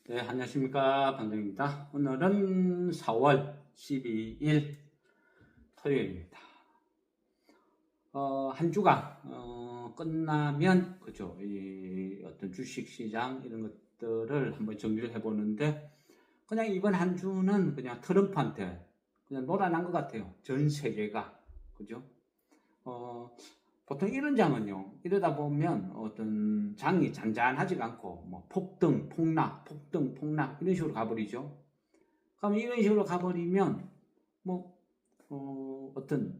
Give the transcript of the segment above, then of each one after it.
네, 안녕하십니까. 방정입니다. 오늘은 4월 12일 토요일입니다. 한 주가 끝나면 그죠, 이 어떤 주식시장 이런 것들을 한번 정리를 해보는데, 그냥 이번 한 주는 그냥 트럼프한테 그냥 놀아난 것 같아요. 전 세계가. 그죠? 어, 보통 이런 장은요, 이러다 보면 어떤 장이 잔잔하지가 않고, 뭐, 폭등, 폭락, 폭등, 폭락, 이런 식으로 가버리죠. 그럼 이런 식으로 가버리면, 뭐, 어떤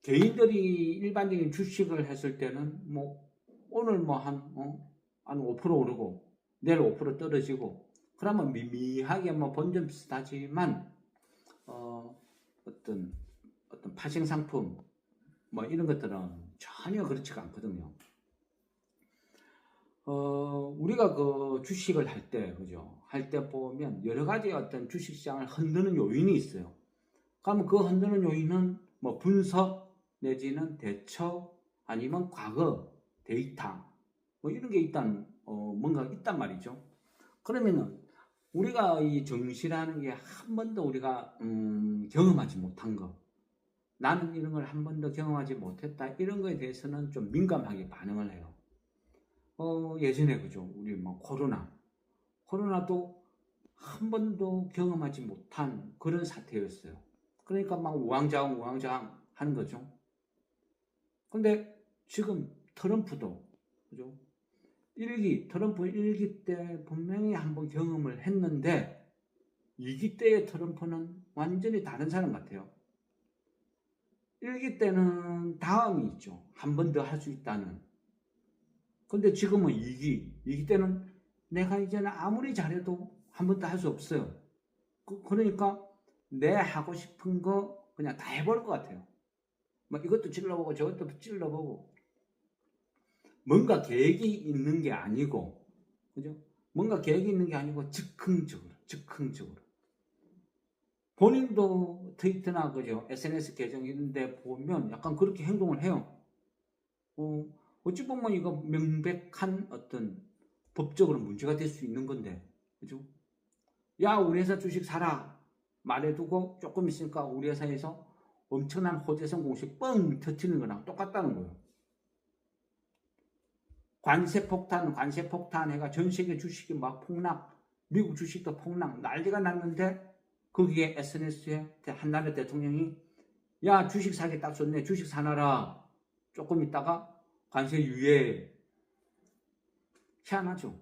개인들이 일반적인 주식을 했을 때는, 뭐, 오늘 뭐 한 5% 오르고, 내일 5% 떨어지고, 그러면 미미하게 뭐 본전 비슷하지만, 어, 어떤, 어떤 파생 상품, 뭐 이런 것들은 전혀 그렇지가 않거든요. 우리가 그 주식을 할 때, 그죠? 할 때 보면 여러 가지 어떤 주식시장을 흔드는 요인이 있어요. 그러면 그 흔드는 요인은 뭐 분석 내지는 대처 아니면 과거 데이터 뭐 이런 게 일단 뭔가 있단 말이죠. 그러면은 우리가 이 정시라는 게 한 번도 우리가 경험하지 못한 거, 나는 이런 걸 한 번도 경험하지 못했다, 이런 거에 대해서는 좀 민감하게 반응을 해요. 예전에 그죠, 우리 뭐 코로나도 한 번도 경험하지 못한 그런 사태였어요. 그러니까 막 우왕좌왕 하는 거죠. 근데 지금 트럼프도 그죠, 트럼프 1기 때 분명히 한번 경험을 했는데 2기 때의 트럼프는 완전히 다른 사람 같아요. 1기 때는 다음이 있죠. 한 번 더 할 수 있다는. 근데 지금은 2기 때는 내가 이제는 아무리 잘해도 한 번 더 할 수 없어요. 그러니까 내 하고 싶은 거 그냥 다 해볼 것 같아요. 뭐 이것도 찔러보고 저것도 찔러보고, 뭔가 계획이 있는 게 아니고, 그죠? 뭔가 계획이 있는 게 아니고 즉흥적으로. 본인도 트위터나 그죠, SNS 계정 있는데 보면 약간 그렇게 행동을 해요. 어, 어찌 보면 이거 명백한 어떤 법적으로 문제가 될 수 있는 건데, 그죠? 야, 우리 회사 주식 사라 말해두고 조금 있으니까 우리 회사에서 엄청난 호재성 공시 뻥 터트리는 거랑 똑같다는 거예요. 관세 폭탄 해가 전 세계 주식이 막 폭락, 미국 주식도 폭락, 난리가 났는데 거기에 SNS에 한나라 대통령이 야, 주식 사기 딱 좋네, 주식 사놔라. 조금 있다가 관세 유예. 희한하죠.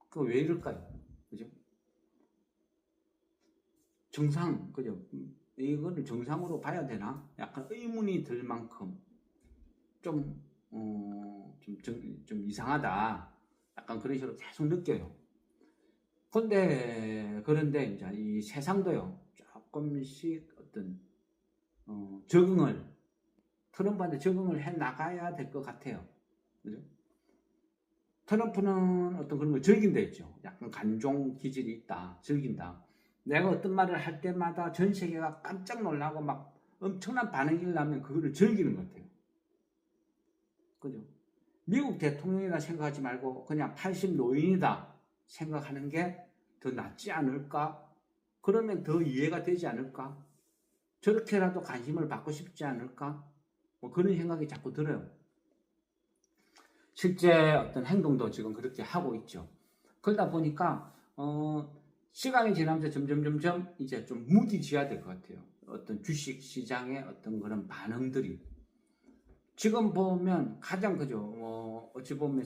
그거 왜 이럴까요? 그죠? 그죠? 이거를 정상으로 봐야 되나? 약간 의문이 들 만큼 좀, 좀 이상하다. 약간 그런 식으로 계속 느껴요. 그런데 이제 이 세상도요, 조금씩 어떤, 적응을, 트럼프한테 적응을 해 나가야 될 것 같아요. 그죠? 트럼프는 어떤 그런 걸 즐긴다 했죠. 약간 간종 기질이 있다. 즐긴다. 내가 어떤 말을 할 때마다 전 세계가 깜짝 놀라고 막 엄청난 반응이 일어나면 그거를 즐기는 것 같아요. 그죠? 미국 대통령이라 생각하지 말고 그냥 80 노인이다 생각하는 게 더 낫지 않을까? 그러면 더 이해가 되지 않을까? 저렇게라도 관심을 받고 싶지 않을까? 뭐 그런 생각이 자꾸 들어요. 실제 어떤 행동도 지금 그렇게 하고 있죠. 그러다 보니까 시간이 지나면서 점점 이제 좀 무디지어야 될 것 같아요. 어떤 주식 시장의 어떤 그런 반응들이 지금 보면 가장 그죠. 어찌 보면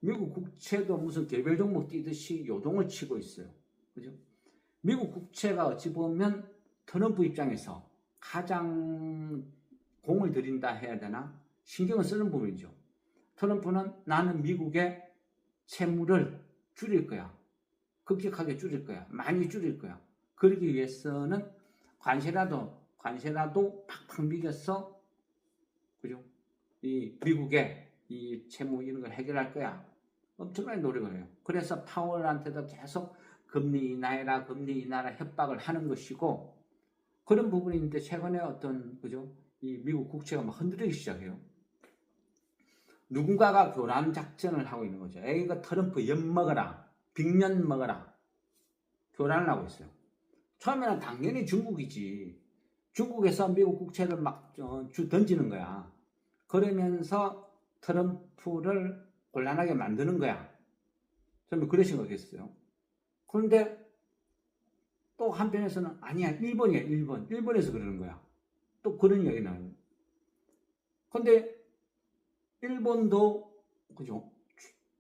미국 국채도 무슨 개별 종목 뛰듯이 요동을 치고 있어요. 그죠? 미국 국채가 어찌 보면 트럼프 입장에서 가장 공을 들인다 해야 되나? 신경을 쓰는 부분이죠. 트럼프는 나는 미국의 채무를 줄일 거야. 급격하게 줄일 거야. 많이 줄일 거야. 그러기 위해서는 관세라도 팍팍 미겨서, 그죠? 이 미국의 이 채무 이런 걸 해결할 거야. 엄청나게 노력을 해요. 그래서 파월한테도 계속 금리 인하라 협박을 하는 것이고, 그런 부분인데 최근에 어떤, 그죠? 이 미국 국채가 막 흔들리기 시작해요. 누군가가 교란 작전을 하고 있는 거죠. 에이, 이거 트럼프 엿먹어라. 빅년 먹어라. 교란을 하고 있어요. 처음에는 당연히 중국이지. 중국에서 미국 국채를 막 던지는 거야. 그러면서 트럼프를 곤란하게 만드는 거야. 저는 그런 생각했어요. 그런데 또 한편에서는 아니야, 일본이야, 일본. 일본에서 그러는 거야. 또 그런 이야기 나와요. 근데 일본도 그죠?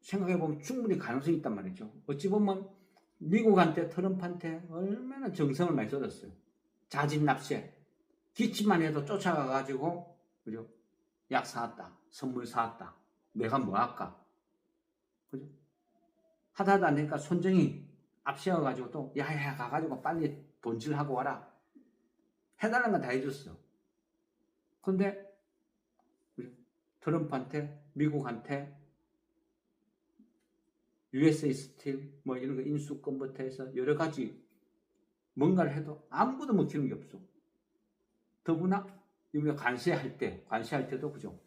생각해보면 충분히 가능성이 있단 말이죠. 어찌 보면 미국한테 트럼프한테 얼마나 정성을 많이 쏟았어요. 자진납세. 기침만 해도 쫓아가가지고 그죠? 약 사왔다. 선물 사왔다. 내가 뭐 할까? 그죠? 하다 안 되니까 손정이 앞세워가지고 또 야야 가가지고 빨리 돈질하고 와라. 해달라는 건 다 해줬어. 근데 트럼프한테 미국한테 USA 스틸 뭐 이런 거 인수권부터 해서 여러 가지 뭔가를 해도 아무것도 먹히는 게 없어. 더구나 우리가 관세할 때도 그죠?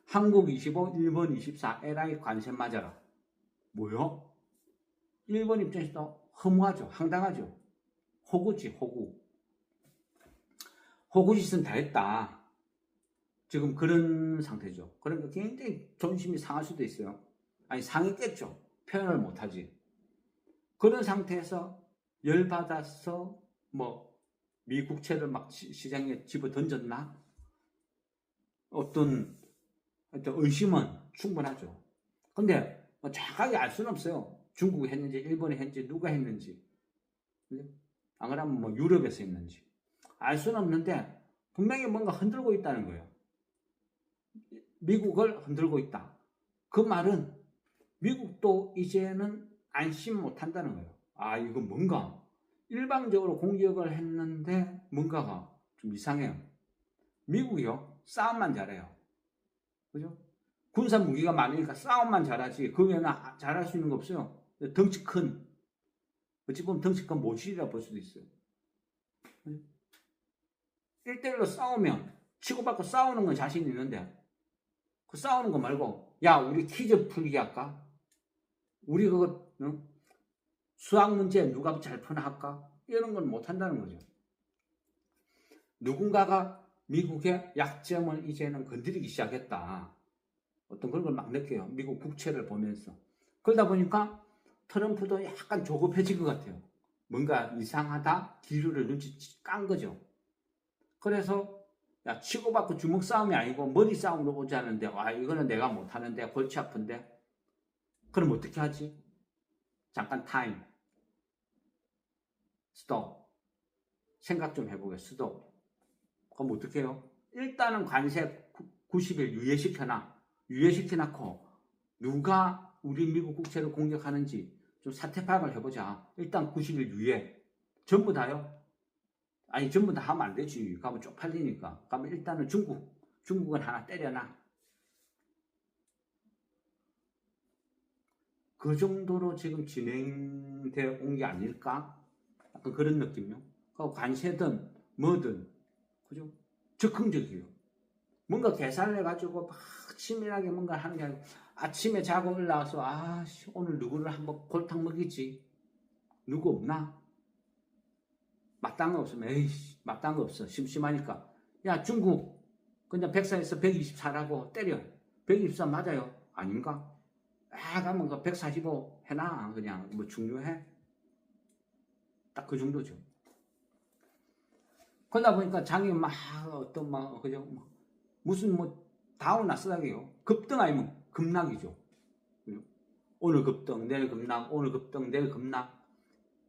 한국 25, 일본 24, LI 관세 맞아라. 뭐요? 일본 입장에서도 허무하죠. 황당하죠. 호구지, 호구. 호구짓은 다 했다. 지금 그런 상태죠. 그러니까 굉장히 존심이 상할 수도 있어요. 아니, 상했겠죠. 표현을 못하지. 그런 상태에서 열받아서 뭐 미국채를 막 시장에 집어 던졌나? 어떤 의심은 충분하죠. 근데 뭐 정확하게 알 수는 없어요. 중국이 했는지 일본이 했는지 누가 했는지. 안 그러면 뭐 유럽에서 했는지. 알 수는 없는데 분명히 뭔가 흔들고 있다는 거예요. 미국을 흔들고 있다. 그 말은 미국도 이제는 안심 못한다는 거예요. 아, 이거 뭔가 일방적으로 공격을 했는데 뭔가가 좀 이상해요. 미국이요, 싸움만 잘해요. 그죠? 군사 무기가 많으니까 싸움만 잘하지 그 외에는 잘할 수 있는 거 없어요. 덩치 큰, 어찌 보면 덩치 큰 모질이라 볼 수도 있어요. 1대1로 싸우면 치고받고 싸우는 건 자신 있는데 그 싸우는 거 말고 야, 우리 퀴즈 풀기 할까? 우리 그거 수학 문제 누가 잘 푸나 할까? 이런 건 못한다는 거죠. 누군가가 미국의 약점을 이제는 건드리기 시작했다. 어떤 그런 걸 막 느껴요. 미국 국채를 보면서. 그러다 보니까 트럼프도 약간 조급해진 것 같아요. 뭔가 이상하다? 기류를 눈치 깐 거죠. 그래서 야, 치고받고 주먹 싸움이 아니고 머리 싸움으로 오자는데 와, 이거는 내가 못하는데 골치 아픈데 그럼 어떻게 하지? 잠깐 타임. 스톱. 생각 좀 해보게. 스톱. 그럼 어떻게 해요? 일단은 관세 90일 유예시켜놓고 누가 우리 미국 국채를 공격하는지 좀 사태 파악을 해보자. 일단 90일 유예. 전부 다요? 아니, 전부 다 하면 안 되지. 가면 쪽팔리니까. 가면 일단은 중국은 하나 때려놔. 그 정도로 지금 진행되어 온 게 아닐까? 약간 그런 느낌이요. 관세든 뭐든, 그죠? 적극적이에요. 뭔가 계산을 해가지고 막 치밀하게 뭔가 하는 게 아니고 아침에 자고 올라와서 아, 오늘 누구를 한번 골탕 먹이지. 누구 없나? 마땅한 거 없으면 에이씨, 마땅한 거 없어. 심심하니까. 야, 중국 그냥 104에서 124라고 때려. 124 맞아요? 아닌가? 아, 가면 그 145 해놔. 그냥 뭐 중요해? 딱 그 정도죠. 그러다 보니까 장이 막 어떤 막 그죠? 무슨 뭐 다운 나스닥이에요. 급등 아니면 급락이죠. 오늘 급등, 내일 급락, 오늘 급등, 내일 급락.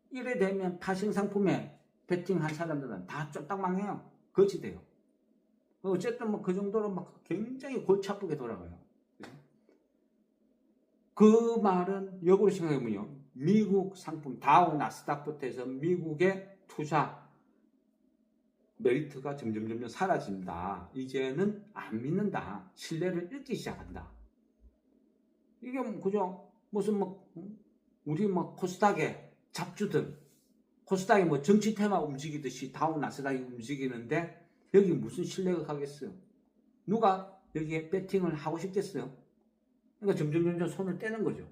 이래 되면 파생 상품에 베팅한 사람들은 다 쫄딱 망해요. 거치 돼요. 어쨌든 뭐 그 정도로 막 굉장히 골치 아프게 돌아가요. 그 말은 역으로 생각해보면요. 미국 상품 다우 나스닥부터 해서 미국의 투자 메리트가 점점 사라진다. 이제는 안 믿는다. 신뢰를 잃기 시작한다. 이게 그죠? 무슨 뭐 우리 뭐 코스닥의 잡주들 코스닥이 뭐 정치 테마 움직이듯이 다우 나스닥이 움직이는데 여기 무슨 신뢰가 가겠어요? 누가 여기에 배팅을 하고 싶겠어요? 그러니까 점점 손을 떼는 거죠.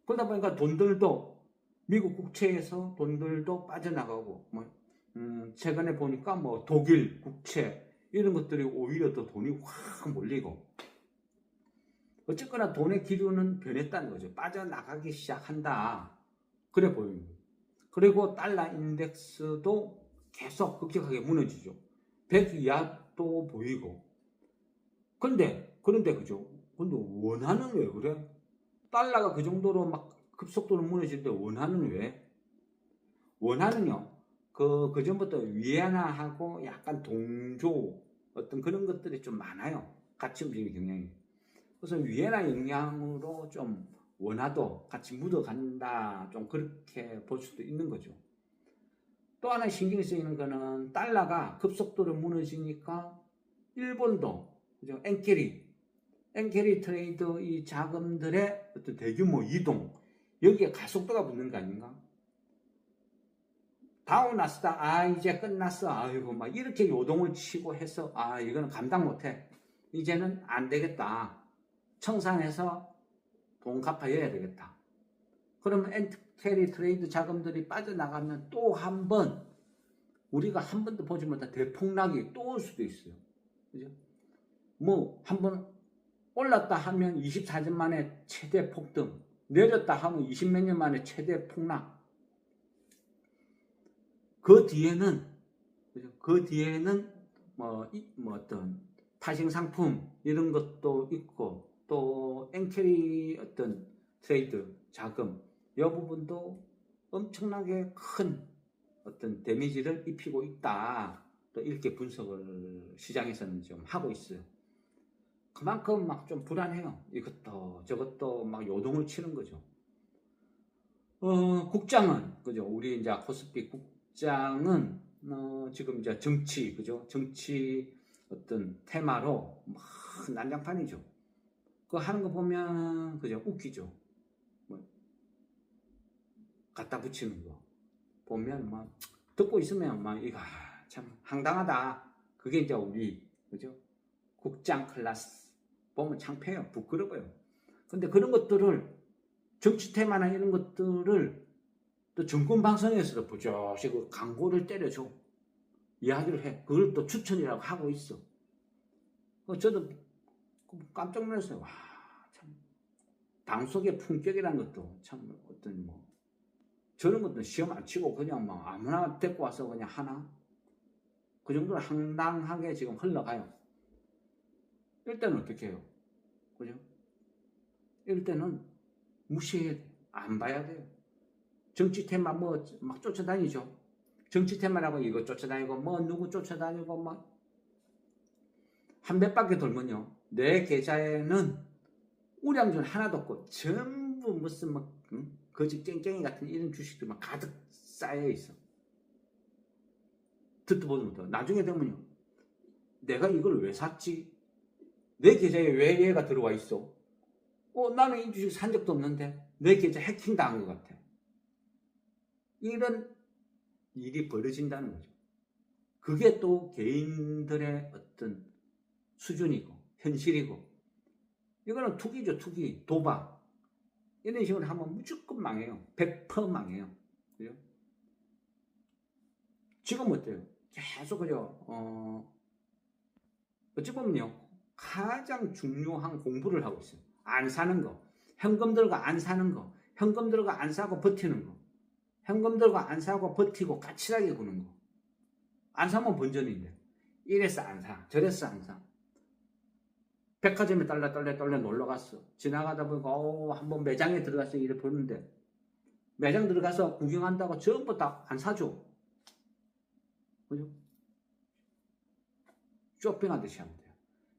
그러다 보니까 돈들도 미국 국채에서 돈들도 빠져나가고 최근에 보니까 뭐 독일 국채 이런 것들이 오히려 더 돈이 확 몰리고 어쨌거나 돈의 기류는 변했다는 거죠. 빠져나가기 시작한다. 그래 보입니다. 그리고 달러 인덱스도 계속 급격하게 무너지죠. 100 이하도 보이고. 그런데 그죠. 근데 원화는 왜 그래? 달러가 그 정도로 막 급속도로 무너지는데 원화는 왜? 원화는요. 그 전부터 위안화하고 약간 동조 어떤 그런 것들이 좀 많아요. 같이 움직이는 경향이. 그래서 위안화 영향으로 좀 원화도 같이 묻어간다. 좀 그렇게 볼 수도 있는 거죠. 또 하나 신경이 쓰이는 거는 달러가 급속도로 무너지니까 일본도 그죠? 엔캐리 트레이드 이 자금들의 어떤 대규모 이동 여기에 가속도가 붙는 거 아닌가? 다운 나스다 이제 끝났어 아이고 막 이렇게 요동을 치고 해서 이거는 감당 못해 이제는 안 되겠다 청산해서 돈 갚아야 되겠다. 그러면 엔캐리 트레이드 자금들이 빠져나가면 또 한 번 우리가 한 번도 보지 못한 대폭락이 또 올 수도 있어요. 그죠? 뭐 한 번 올랐다 하면 24년 만에 최대 폭등, 내렸다 하면 20몇 년 만에 최대 폭락. 그 뒤에는 뭐 어떤 파생 상품 이런 것도 있고 또 엔캐리 어떤 트레이드 자금 이 부분도 엄청나게 큰 어떤 데미지를 입히고 있다. 또 이렇게 분석을 시장에서는 좀 하고 있어요. 그만큼 막 좀 불안해요. 이것도 저것도 막 요동을 치는 거죠. 국장은 그죠? 우리 이제 코스피 국장은 지금 이제 정치 그죠? 정치 어떤 테마로 막 난장판이죠. 그거 하는 거 보면 그죠? 웃기죠. 뭐 갖다 붙이는 거 보면 막 듣고 있으면 막 이거 참 황당하다. 그게 이제 우리 그죠? 국장 클래스 보면 창피해요. 부끄러워요. 근데 그런 것들을 정치 테마나 이런 것들을 또 정권 방송에서도 부조시 그 광고를 때려줘. 이야기를 해. 그걸 또 추천이라고 하고 있어. 저도 깜짝 놀랐어요. 와, 참. 방송의 품격이라는 것도 참 어떤 뭐 저런 것도 시험 안 치고 그냥 뭐 아무나 데리고 와서 그냥 하나? 그 정도로 황당하게 지금 흘러가요. 이럴 때는 어떻게 해요? 그죠? 이럴 때는 무시해야 돼. 안 봐야 돼요. 정치 테마 뭐 막 쫓아다니죠. 정치 테마라고 이거 쫓아다니고 뭐 누구 쫓아다니고 막 한 몇 바퀴 돌면요. 내 계좌에는 우량준 하나도 없고 전부 무슨 막 거짓 깽깽이 같은 이런 주식들 막 가득 쌓여 있어. 듣도 보도 못하고 나중에 되면요. 내가 이걸 왜 샀지? 내 계좌에 왜 얘가 들어와 있어? 나는 이 주식 산 적도 없는데 내 계좌 해킹 당한 것 같아. 이런 일이 벌어진다는 거죠. 그게 또 개인들의 어떤 수준이고 현실이고 이거는 투기죠. 투기, 도박 이런 식으로 하면 무조건 망해요. 100% 망해요. 그죠? 지금 어때요? 계속 그죠? 어찌 보면요. 가장 중요한 공부를 하고 있어요. 안 사는 거. 현금 들고 안 사는 거. 현금 들고 안 사고 버티는 거. 현금 들고 안 사고 버티고 까칠하게 구는 거. 안 사면 본전인데. 이래서 안 사. 저래서 안 사. 백화점에 떨려 놀러 갔어. 지나가다 보니까 한번 매장에 들어가서 일을 보는데 매장 들어가서 구경한다고 전부 다 안 사줘. 그죠? 쇼핑하듯이 하면 돼요.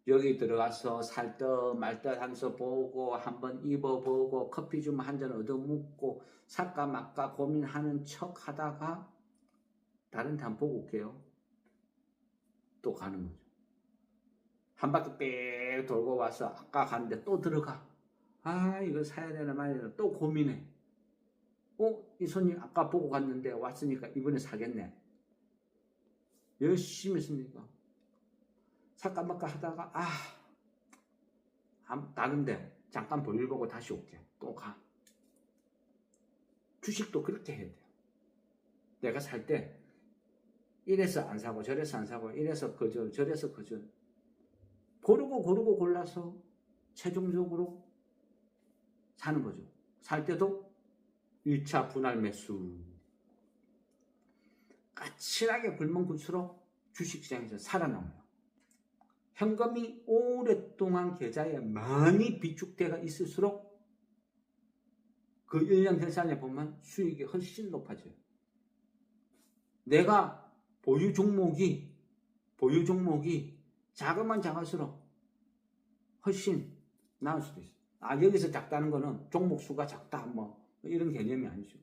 여기 들어가서 살 듯 말 듯 하면서 보고 한번 입어보고 커피 좀 한 잔 얻어먹고 살까 말까 고민하는 척 하다가 다른 데 한번 보고 올게요. 또 가는 거죠. 한 바퀴 빽 돌고 와서 아까 갔는데 또 들어가. 이거 사야 되나 말야 되나 또 고민해. 이 손님 아까 보고 갔는데 왔으니까 이번에 사겠네. 열심히 했으니까 살까 말까 하다가 다른데 잠깐 볼일 보고 다시 올게. 또 가. 주식도 그렇게 해야 돼요. 내가 살 때 이래서 안 사고 저래서 안 사고 이래서 그저 저래서 그저 고르고 골라서 최종적으로 사는 거죠. 살 때도 1차 분할 매수. 까칠하게 굴면 굴수록 주식시장에서 살아남아요. 현금이 오랫동안 계좌에 많이 비축되어 있을수록 그 1년 결산에 보면 수익이 훨씬 높아져요. 내가 보유 종목이 작으면 작을수록 훨씬 나을 수도 있어요. 여기서 작다는 거는 종목 수가 작다 뭐 이런 개념이 아니죠.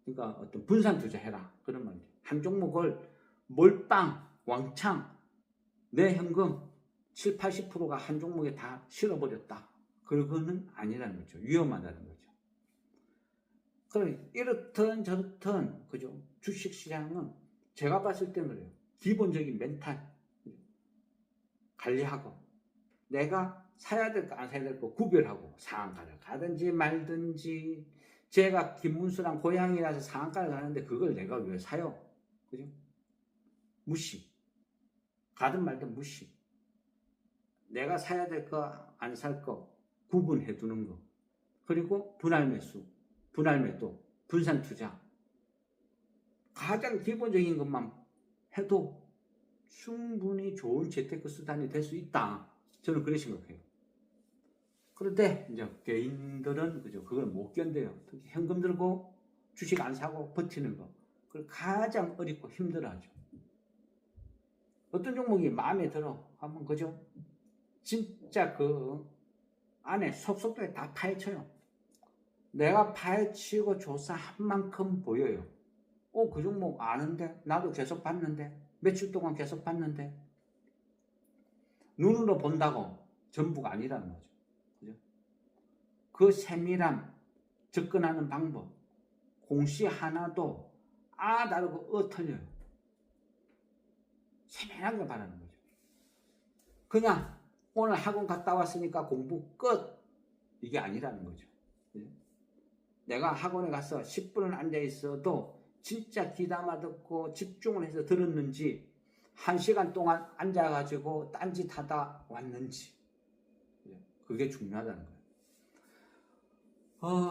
그러니까 어떤 분산 투자해라 그런 말이죠. 한 종목을 몰빵 왕창 내 현금 7, 80%가 한 종목에 다 실어버렸다. 그거는 아니라는 거죠. 위험하다는 거죠. 그럼 이렇든 저렇든 그죠. 주식시장은 제가 봤을 때는 그래요. 기본적인 멘탈 관리하고 내가 사야 될 거 안 사야 될 거 구별하고 상한가를 가든지 말든지 제가 김문수랑 고양이라서 상한가를 가는데 그걸 내가 왜 사요? 그죠? 무시. 가든 말든 무시. 내가 사야 될 거 안 살 거 구분해 두는 거. 그리고 분할 매수, 분할 매도, 분산 투자. 가장 기본적인 것만 해도 충분히 좋은 재테크 수단이 될 수 있다. 저는 그렇게 생각해요. 그런데 이제 개인들은 그죠 그걸 못 견뎌요. 특히 현금 들고 주식 안 사고 버티는 거. 그걸 가장 어렵고 힘들어하죠. 어떤 종목이 마음에 들어 하면 그죠? 진짜 그 안에 속속도에 다 파헤쳐요. 내가 파헤치고 조사한 만큼 보여요. 그 종목 아는데 나도 계속 봤는데 며칠 동안 계속 봤는데 눈으로 본다고 전부가 아니라는 거죠. 그죠? 그 세밀함, 접근하는 방법, 공시 하나도 다르고 틀려요. 세밀하게 바라는 거죠. 그냥 오늘 학원 갔다 왔으니까 공부 끝! 이게 아니라는 거죠. 그죠? 내가 학원에 가서 10분을 앉아 있어도 진짜 귀담아 듣고 집중을 해서 들었는지 1시간 동안 앉아가지고 딴짓하다 왔는지 그게 중요하다는 거예요.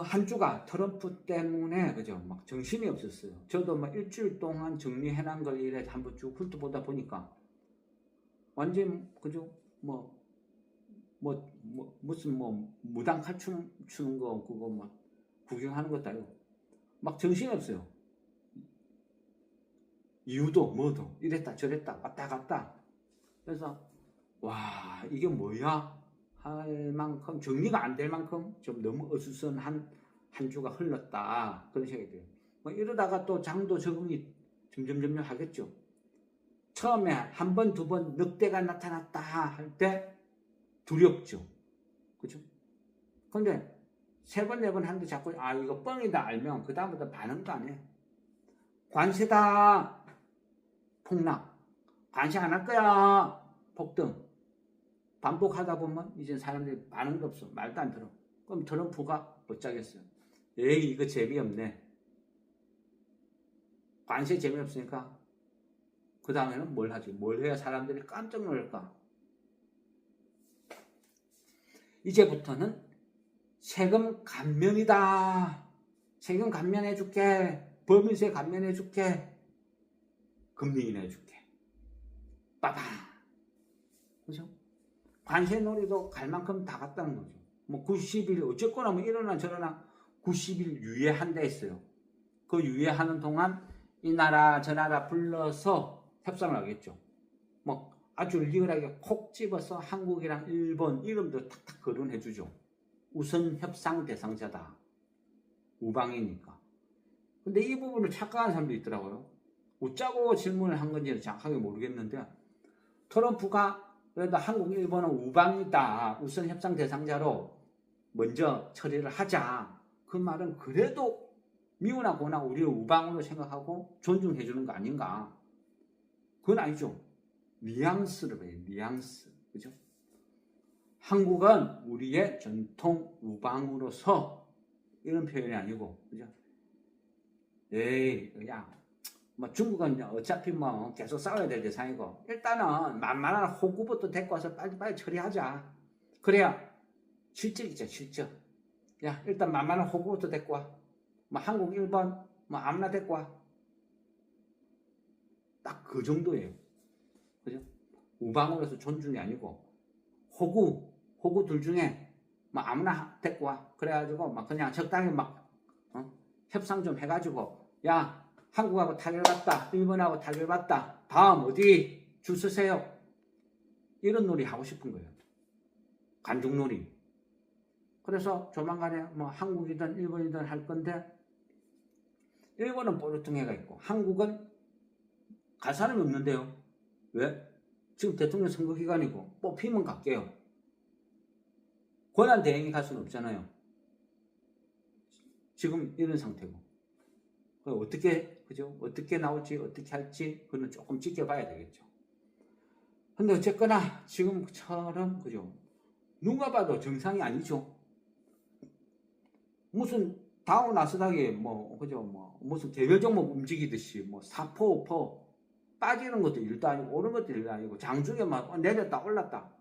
한 주가 트럼프 때문에 그죠 막 정신이 없었어요. 저도 막 일주일 동안 정리해놓은 걸 이래 한번 쭉 훑어보다 보니까 완전 그죠 무슨 무당 칼 추는 거 그거 막 구경하는 것도 아니고 막 정신이 없어요. 이유도 뭐도 이랬다 저랬다 왔다 갔다. 그래서 와 이게 뭐야 할 만큼 정리가 안 될 만큼 좀 너무 어수선한 한 주가 흘렀다 그런 생각이 들어요. 이러다가 또 장도 적응이 점점 하겠죠. 처음에 한 번, 두 번 늑대가 나타났다 할 때 두렵죠. 그죠? 근데 세 번, 네 번 하는데 자꾸 이거 뻥이다 알면 그 다음부터 반응도 안 해요. 관세다 폭락, 관세 안 할 거야 폭등. 반복하다 보면 이제 사람들이 반응도 없어. 말도 안 들어. 그럼 트럼프가 어쩌겠어요. 에이 이거 재미없네. 관세 재미없으니까 그 다음에는 뭘 하지? 뭘 해야 사람들이 깜짝 놀랄까? 이제부터는 세금 감면이다. 세금 감면해줄게. 법인세 감면해줄게. 금리 인하해줄게. 빠방. 그죠? 관세 놀이도 갈 만큼 다 갔다는 거죠. 90일 어쨌거나 이러나 저러나 90일 유예한다 했어요. 그 유예하는 동안 이 나라 저 나라 불러서 협상을 하겠죠. 아주 리얼하게 콕 집어서 한국이랑 일본 이름도 탁탁 거론해주죠. 우선 협상 대상자다. 우방이니까. 근데 이 부분을 착각하는 사람도 있더라고요. 웃자고 질문을 한 건지는 정확하게 모르겠는데 트럼프가 그래도 한국, 일본은 우방이다. 우선 협상 대상자로 먼저 처리를 하자. 그 말은 그래도 미우나 고나 우리를 우방으로 생각하고 존중해 주는 거 아닌가. 그건 아니죠. 뉘앙스를 해요. 뉘앙스. 그죠? 한국은 우리의 전통 우방으로서 이런 표현이 아니고, 그죠? 에이, 그냥, 뭐 중국은 어차피 뭐 계속 싸워야 될 대상이고, 일단은 만만한 호구부터 데리고 와서 빨리빨리 처리하자. 그래야 실적이죠, 실적. 야, 일단 만만한 호구부터 데리고 와. 뭐 한국, 일본, 뭐 아무나 데리고 와. 딱 그 정도예요. 그죠? 우방으로서 존중이 아니고, 호구 둘 중에 뭐 아무나 데리고 와. 그래가지고 막 그냥 적당히 막 협상 좀 해가지고, 야, 한국하고 타결 봤다, 일본하고 타결 봤다, 다음 어디 줄 서세요. 이런 놀이 하고 싶은 거예요. 간중놀이. 그래서 조만간에 뭐 한국이든 일본이든 할 건데, 일본은 뽀르퉁해가 있고 한국은 갈 사람이 없는데요. 왜? 지금 대통령 선거 기간이고 뽑히면 갈게요. 권한 대행이 갈 수는 없잖아요. 지금 이런 상태고. 어떻게, 그죠? 어떻게 나올지, 어떻게 할지, 그건 조금 지켜봐야 되겠죠. 근데 어쨌거나, 지금처럼, 그죠? 누가 봐도 정상이 아니죠. 무슨 다우 나스닥이 뭐, 그죠? 뭐, 무슨 개별 종목 움직이듯이, 뭐, 4%, 5% 빠지는 것도 일도 아니고, 오른 것도 일도 아니고, 장중에 막 내렸다, 올랐다.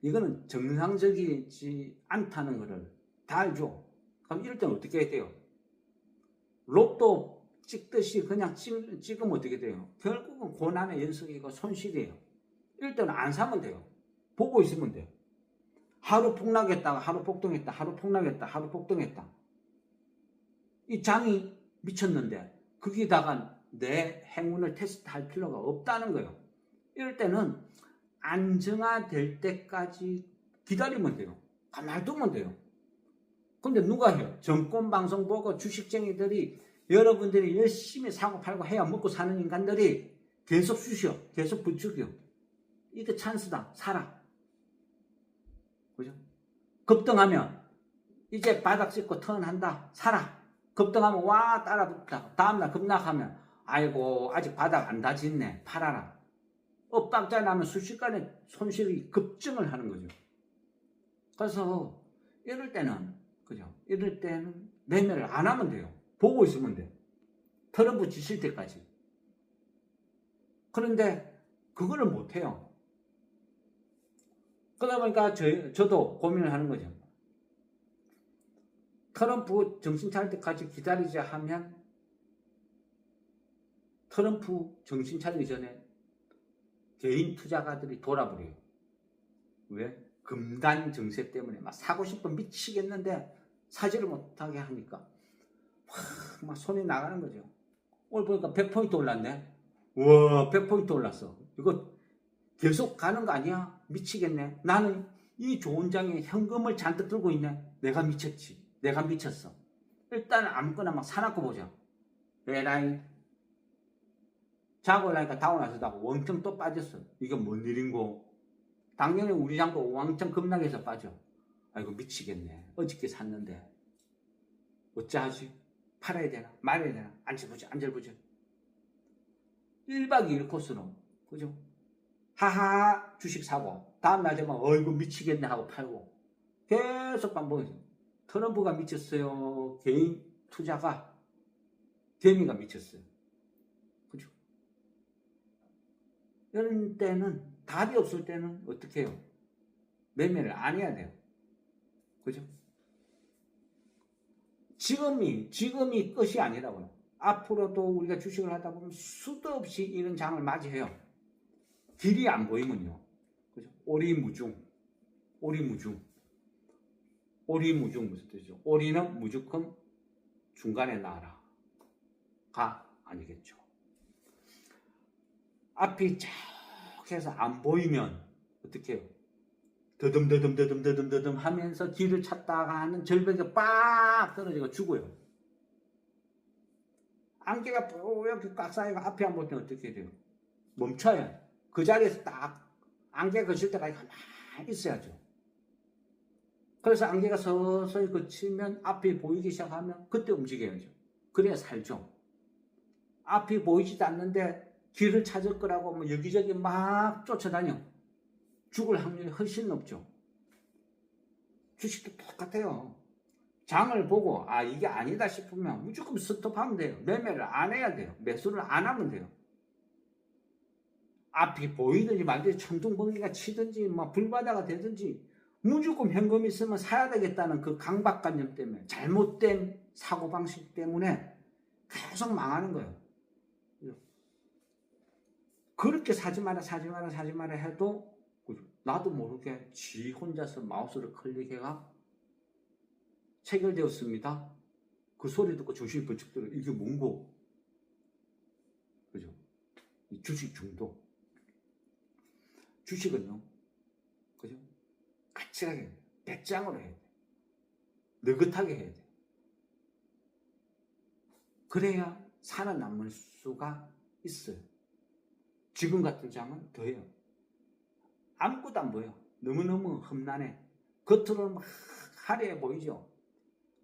이거는 정상적이지 않다는 것을 다 알죠. 그럼 이럴 때는 어떻게 해야 돼요? 로또 찍듯이 그냥 찍으면 어떻게 돼요? 결국은 고난의 연속이고 손실이에요. 이럴 때는 안 사면 돼요. 보고 있으면 돼요. 하루 폭락했다가 하루 폭등했다, 하루 폭락했다, 하루 폭등했다. 이 장이 미쳤는데 거기다가 내 행운을 테스트할 필요가 없다는 거예요. 이럴 때는 안정화될 때까지 기다리면 돼요. 가만히 두면 돼요. 근데 누가 해요? 정권방송 보고 주식쟁이들이 여러분들이 열심히 사고 팔고 해야 먹고 사는 인간들이 계속 쑤셔, 계속 부추겨. 이게 찬스다. 사라. 그죠? 급등하면 이제 바닥 찍고 턴한다. 사라. 급등하면 와 따라붙다. 다음날 급락하면 아이고 아직 바닥 안 다졌네. 팔아라. 엇박자 나면 순식간에 손실이 급증을 하는 거죠. 그래서 이럴 때는 그죠? 이럴 때는 매매를 안 하면 돼요. 보고 있으면 돼요. 트럼프 지실 때까지. 그런데 그거를 못 해요. 그러다 보니까 저도 고민을 하는 거죠. 트럼프 정신 차릴 때까지 기다리자 하면 트럼프 정신 차리기 전에 개인 투자가들이 돌아버려요. 왜? 금단 정세 때문에 막 사고 싶어 미치겠는데 사지를 못하게 하니까 막 손이 나가는 거죠. 오늘 보니까 100포인트 올랐네. 우와 100포인트 올랐어. 이거 계속 가는 거 아니야? 미치겠네. 나는 이 좋은 장에 현금을 잔뜩 들고 있네. 내가 미쳤지. 내가 미쳤어. 일단 아무거나 막 사놓고 보자. 에라이. 자고 나니까 다운해서다가 원청 또 빠졌어. 이게 뭔 일인고. 당연히 우리 장도 왕창 급락해서 빠져. 아이고 미치겠네. 어저께 샀는데 어쩌하지? 팔아야 되나? 말아야 되나? 앉아보자. 1박 2일 코스로. 그죠? 하하 주식 사고 다음날 되면 어이구 미치겠네 하고 팔고 계속 반복해서 트럼프가 미쳤어요. 개인 투자가 개미가 미쳤어요. 그죠? 이런 때는 답이 없을 때는 어떻게 해요? 매매를 안 해야 돼요. 그죠? 지금이 끝이 아니라고요. 앞으로도 우리가 주식을 하다 보면 수도 없이 이런 장을 맞이해요. 길이 안 보이면요. 그죠? 오리무중 무슨 뜻이죠? 오리는 무조건 중간에 나라. 가 아니겠죠. 앞이 쫙 해서 안 보이면 어떻게 해요? 더듬 하면서 길을 찾다가 하는 절벽에 빡 떨어지고 죽어요. 안개가 뿌옇게 꽉 쌓이고 앞이 안 보일 때는 어떻게 돼요? 멈춰요. 그 자리에서 딱 안개 거칠 때까지 가만히 있어야죠. 그래서 안개가 서서히 거치면 앞이 보이기 시작하면 그때 움직여야죠. 그래야 살죠. 앞이 보이지도 않는데 길을 찾을 거라고 뭐 여기저기 막 쫓아다녀. 죽을 확률이 훨씬 높죠. 주식도 똑같아요. 장을 보고 아 이게 아니다 싶으면 무조건 스톱하면 돼요. 매매를 안 해야 돼요. 매수를 안 하면 돼요. 앞이 보이든지 말든지 천둥번개가 치든지 뭐 불바다가 되든지 무조건 현금 있으면 사야 되겠다는 그 강박관념 때문에 잘못된 사고방식 때문에 계속 망하는 거예요. 그렇게 사지 마라 해도 나도 모르게 지 혼자서 마우스를 클릭해가 체결되었습니다. 그 소리 듣고 정신이 번쩍 들어. 이게 뭔고? 그죠? 이 주식 중독. 주식은요, 그죠? 까칠하게 해야 돼. 배짱으로 해야 돼. 느긋하게 해야 돼. 그래야 살아남을 수가 있어요. 지금 같은 장은 더해요. 아무것도 안 보여. 너무너무 험난해. 겉으로는 막 화려해 보이죠?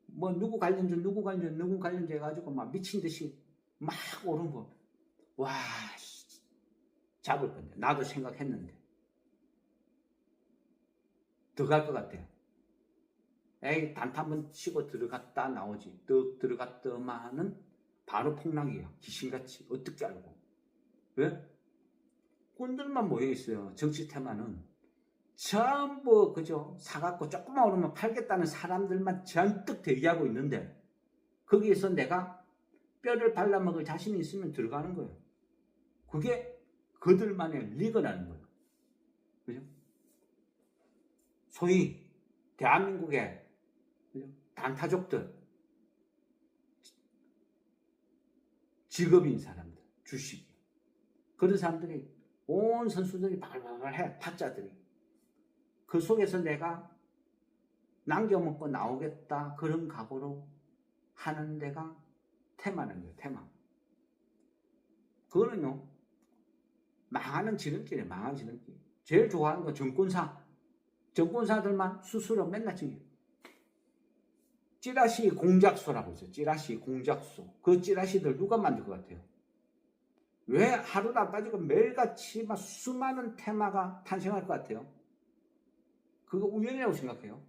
뭐 누구 관련주 해가지고 막 미친 듯이 막 오른 거. 와, 잡을 건데. 나도 생각했는데. 더 갈 것 같아요. 에이, 단타 한번 치고 들어갔다 나오지. 또 들어갔더만은 바로 폭락이야. 귀신같이. 어떻게 알고. 왜? 꾼들만 모여있어요. 정치 테마는. 전부 그죠? 사갖고 조금만 오르면 팔겠다는 사람들만 잔뜩 대기하고 있는데 거기에서 내가 뼈를 발라먹을 자신이 있으면 들어가는 거예요. 그게 그들만의 리그라는 거예요. 그죠? 소위 대한민국의 단타족들, 직업인 사람들, 주식 그런 사람들이 온 선수들이 발발발 해. 타짜들이. 그 속에서 내가 남겨먹고 나오겠다 그런 각오로 하는 데가 테마는 거예요. 테마. 그거는요 망하는 지름길이에요. 망하는 지름길. 제일 좋아하는 건 정권사들만 수수료 맨날 챙겨. 찌라시 공작소라고 있어요. 찌라시 공작소. 그 찌라시들 누가 만들 것 같아요? 왜 하루도 안 빠지고 매일같이 막 수많은 테마가 탄생할 것 같아요? 그거 우연이라고 생각해요?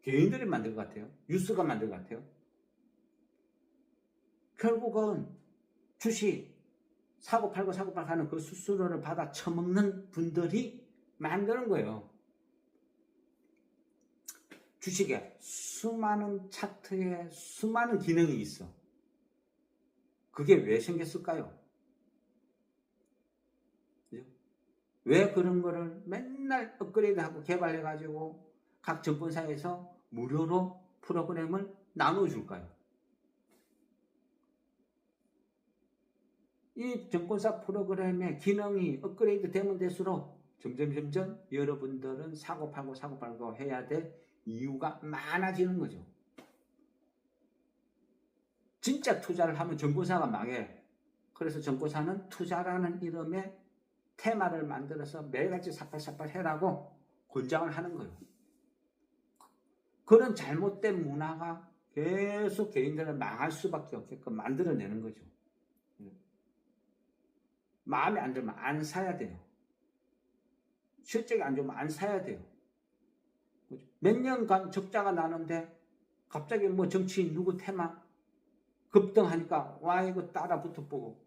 개인들이 만들 것 같아요? 뉴스가 만들 것 같아요? 결국은 주식 사고팔고 하는 그 수수료를 받아 처먹는 분들이 만드는 거예요. 주식에 수많은 차트에 수많은 기능이 있어. 그게 왜 생겼을까요? 왜 그런 거를 맨날 업그레이드하고 개발해가지고 각 정권사에서 무료로 프로그램을 나눠줄까요? 이 정권사 프로그램의 기능이 업그레이드 되면 될수록 점점 여러분들은 사고팔고 해야 될 이유가 많아지는 거죠. 진짜 투자를 하면 정권사가 망해. 그래서 정권사는 투자라는 이름의 테마를 만들어서 매일같이 사팔 해라고 권장을 하는 거예요. 그런 잘못된 문화가 계속 개인들을 망할 수밖에 없게끔 만들어내는 거죠. 마음에 안 들면 안 사야 돼요. 실적이 안 좋으면 안 사야 돼요. 몇 년간 적자가 나는데 갑자기 뭐 정치인 누구 테마 급등하니까 와 이거 따라 붙어보고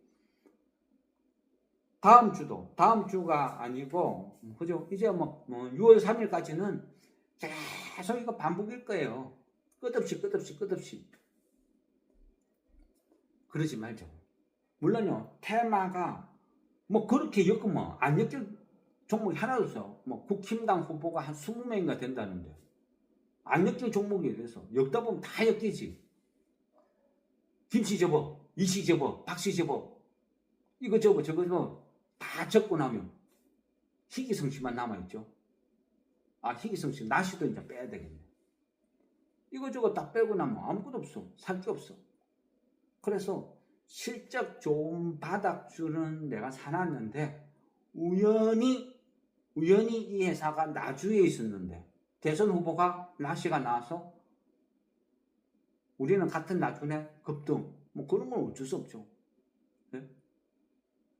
다음 주가 아니고 그죠? 이제 뭐 6월 3일까지는 계속 이거 반복일 거예요. 끝없이 그러지 말죠. 물론요 테마가 뭐 그렇게 엮으면 안 엮일 종목이 하나도 없어. 뭐 국힘당 후보가 한 20명인가 된다는데 안 엮일 종목에 대해서 엮다 보면 다 엮이지. 김씨 접어, 이씨 접어, 박씨 접어 이거 접어 저거 다 접고 나면 희귀성씨만 남아있죠. 아 희귀성씨 나시도 이제 빼야 되겠네. 이거 다 빼고 나면 아무것도 없어. 살 게 없어. 그래서 실적 좋은 바닥주는 내가 사놨는데 우연히 이 회사가 나주에 있었는데 대선 후보가 나시가 나와서 우리는 같은 나주네 급등 뭐 그런 건 어쩔 수 없죠. 네?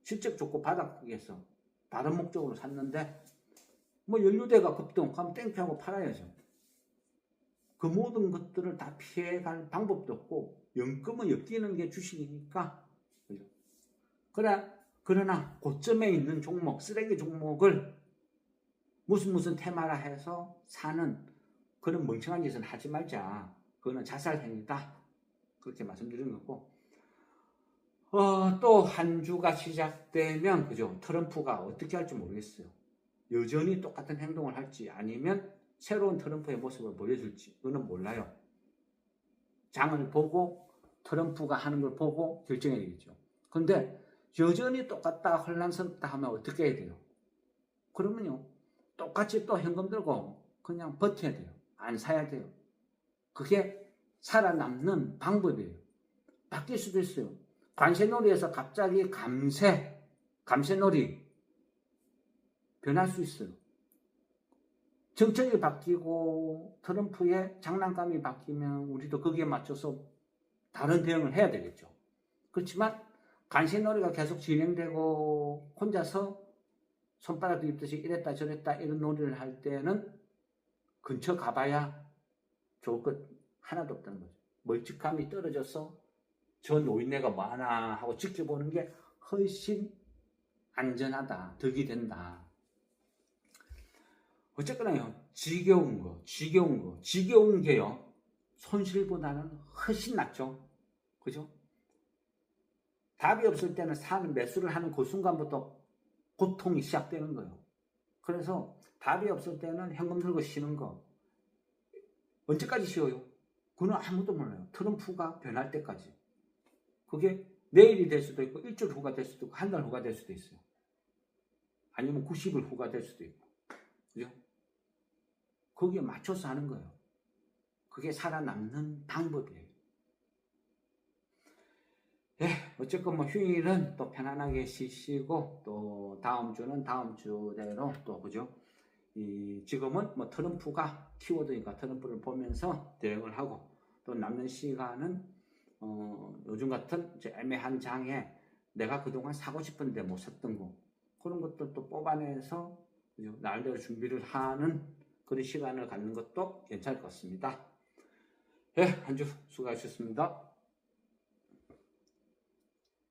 실적 좋고 바닥에서 다른 목적으로 샀는데 뭐 연료대가 급등 그럼 땡큐하고 팔아야죠. 그 모든 것들을 다 피해갈 방법도 없고 연금은 엮이는 게 주식이니까. 그죠? 그러나 고점에 있는 종목, 쓰레기 종목을 무슨 테마라 해서 사는 그런 멍청한 짓은 하지 말자. 그거는 자살 행위다. 그렇게 말씀드리는 거고. 또 한 주가 시작되면 그죠? 트럼프가 어떻게 할지 모르겠어요. 여전히 똑같은 행동을 할지 아니면 새로운 트럼프의 모습을 보여줄지 그거는 몰라요. 장을 보고 트럼프가 하는 걸 보고 결정해야 되겠죠. 근데 여전히 똑같다 혼란스럽다 하면 어떻게 해야 돼요? 그러면요 똑같이 또 현금 들고 그냥 버텨야 돼요. 안 사야 돼요. 그게 살아남는 방법이에요. 바뀔 수도 있어요. 관세놀이에서 갑자기 감세놀이 변할 수 있어요. 정책이 바뀌고 트럼프의 장난감이 바뀌면 우리도 거기에 맞춰서 다른 대응을 해야 되겠죠. 그렇지만 관세놀이가 계속 진행되고 혼자서 손바닥 뒤집듯이 이랬다 저랬다 이런 놀이를 할 때는 근처 가봐야 좋을 것 하나도 없다는 거죠. 멀찍함이 떨어져서 저 노인네가 뭐 하나 하고 지켜보는 게 훨씬 안전하다, 덕이 된다. 어쨌거나요, 지겨운 게요, 손실보다는 훨씬 낫죠. 그죠? 답이 없을 때는 매수를 하는 그 순간부터 고통이 시작되는 거예요. 그래서 답이 없을 때는 현금 들고 쉬는 거. 언제까지 쉬어요? 그건 아무도 몰라요. 트럼프가 변할 때까지. 그게 내일이 될 수도 있고, 일주일 후가 될 수도 있고, 한 달 후가 될 수도 있어요. 아니면 90일 후가 될 수도 있고. 그죠? 거기에 맞춰서 하는 거예요. 그게 살아남는 방법이에요. 예, 어쨌건 뭐 휴일은 또 편안하게 쉬시고, 또 다음 주는 다음 주대로 또, 그죠? 지금은 뭐 트럼프가 키워드니까 트럼프를 보면서 대응을 하고, 또 남는 시간은, 요즘 같은 애매한 장에 내가 그동안 사고 싶은데 못 샀던 거, 그런 것들도 뽑아내서, 그죠? 나름대로 준비를 하는 그런 시간을 갖는 것도 괜찮을 것 같습니다. 예, 한 주 수고하셨습니다.